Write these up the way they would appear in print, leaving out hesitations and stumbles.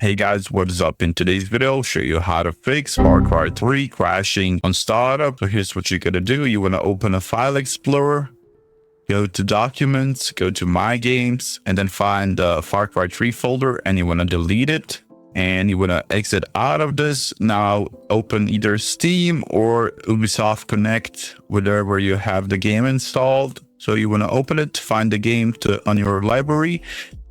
Hey guys, what is up? In today's video, I'll show you how to fix Far Cry 3 crashing on startup. So here's what you're gonna do. You wanna open a file explorer, go to documents, go to my games, and then find the Far Cry 3 folder, and you wanna delete it. And you wanna exit out of this. Now open either Steam or Ubisoft Connect, wherever you have the game installed. So you wanna open it, find the game on your library,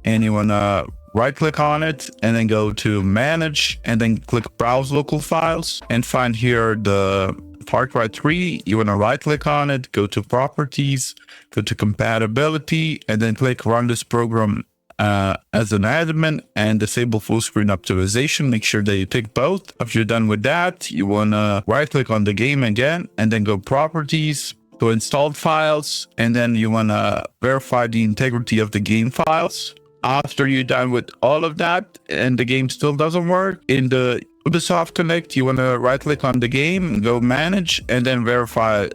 and you wanna right click on it and then go to manage and then click browse local files and find here the Far Cry 3. You want to right click on it, go to properties, go to compatibility, and then click run this program as an admin and disable full screen optimization. Make sure that you tick both. After you're done with that, you want to right click on the game again and then go properties, go installed files, and then you want to verify the integrity of the game files. After you're done with all of that and the game still doesn't work, in the Ubisoft Connect, you want to right click on the game, go manage, and then verify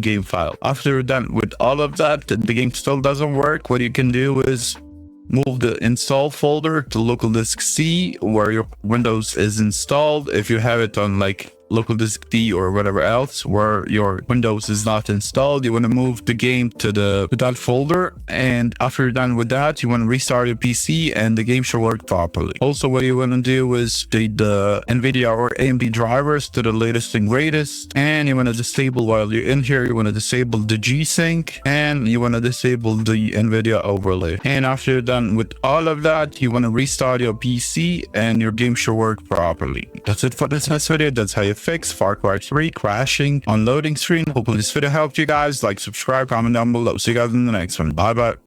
game file. After you're done with all of that and the game still doesn't work, what you can do is move the install folder to local disk C where your Windows is installed. If you have it on like local disk D or whatever else where your Windows is not installed, you want to move the game to that folder. And after you're done with that, you want to restart your PC and the game should work properly. Also, what you want to do is update the NVIDIA or AMD drivers to the latest and greatest. And you want to disable, while you're in here, you want to disable the G-Sync and you want to disable the NVIDIA overlay. And after you're done with all of that, you want to restart your PC and your game should work properly. That's it for this next video. That's how you fix Far Cry 3 crashing on loading screen. Hopefully this video helped you guys. Like, subscribe, comment down below. See you guys in the next one. Bye bye.